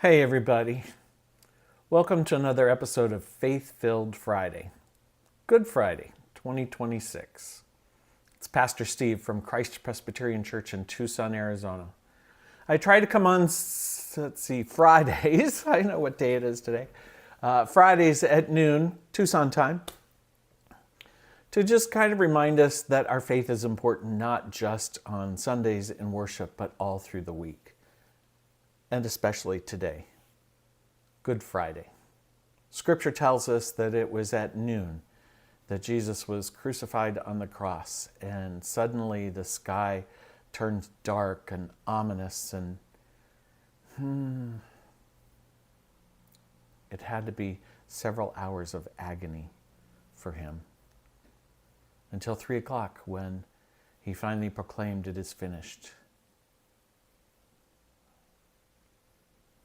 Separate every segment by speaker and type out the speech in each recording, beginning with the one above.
Speaker 1: Hey everybody, welcome to another episode of Faith-Filled Friday, Good Friday 2026. It's Pastor Steve from Christ Presbyterian Church in Tucson, Arizona. I try to come on, Fridays, I know what day it is today, Fridays at noon, Tucson time, to just kind of remind us that our faith is important not just on Sundays in worship, but all through the week. And especially today, Good Friday. Scripture tells us that it was at noon that Jesus was crucified on the cross, and suddenly the sky turned dark and ominous, and it had to be several hours of agony for him, until 3 o'clock when he finally proclaimed, "It is finished."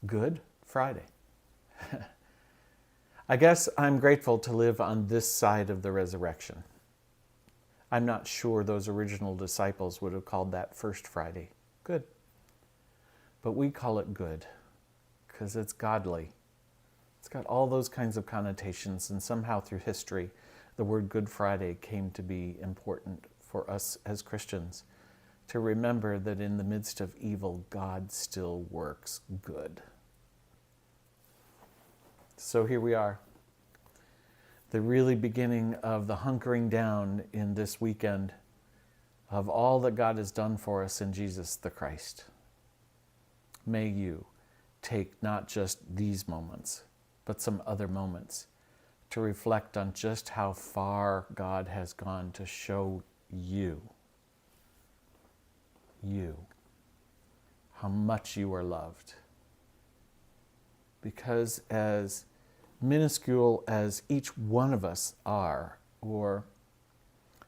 Speaker 1: Good Friday. I guess I'm grateful to live on this side of the resurrection. I'm not sure those original disciples would have called that first Friday good. But we call it good because it's godly. It's got all those kinds of connotations, and somehow through history, the word Good Friday came to be important for us as Christians, to remember that in the midst of evil, God still works good. So here we are, the really beginning of the hunkering down in this weekend of all that God has done for us in Jesus the Christ. May you take not just these moments, but some other moments to reflect on just how far God has gone to show you, how much you are loved. Because as minuscule as each one of us are, or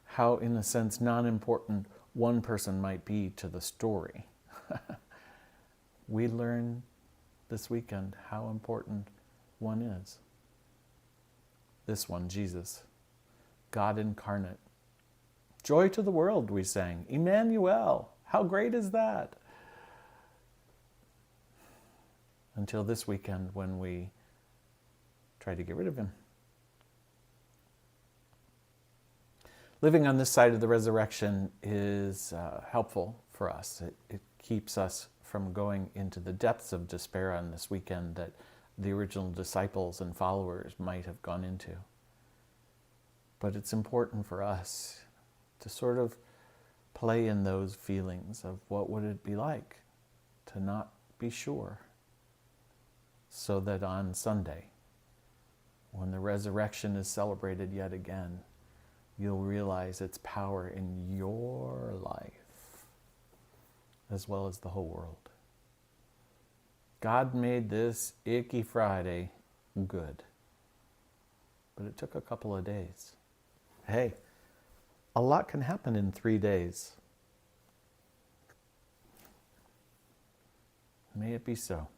Speaker 1: how, in a sense, non-important one person might be to the story, we learn this weekend how important one is. This one, Jesus, God incarnate. Joy to the world, we sang. Emmanuel, how great is that? Until this weekend when we try to get rid of him. Living on this side of the resurrection is helpful for us. It keeps us from going into the depths of despair on this weekend that the original disciples and followers might have gone into. But it's important for us to sort of play in those feelings of what would it be like to not be sure, so that on Sunday, when the resurrection is celebrated yet again, you'll realize its power in your life as well as the whole world. God made this icky Friday good, but it took a couple of days. Hey, a lot can happen in 3 days. May it be so.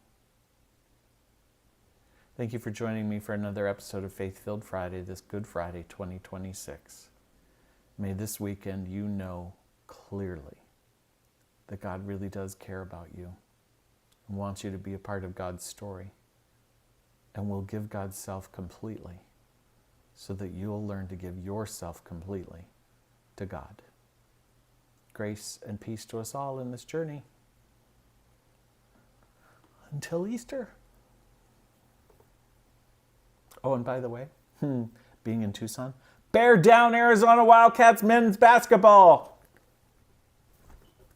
Speaker 1: Thank you for joining me for another episode of Faith-Filled Friday, this Good Friday 2026. May this weekend you know clearly that God really does care about you and wants you to be a part of God's story, and will give God's self completely so that you'll learn to give yourself completely to God. Grace and peace to us all in this journey. Until Easter. Oh, and by the way, being in Tucson, bear down Arizona Wildcats men's basketball.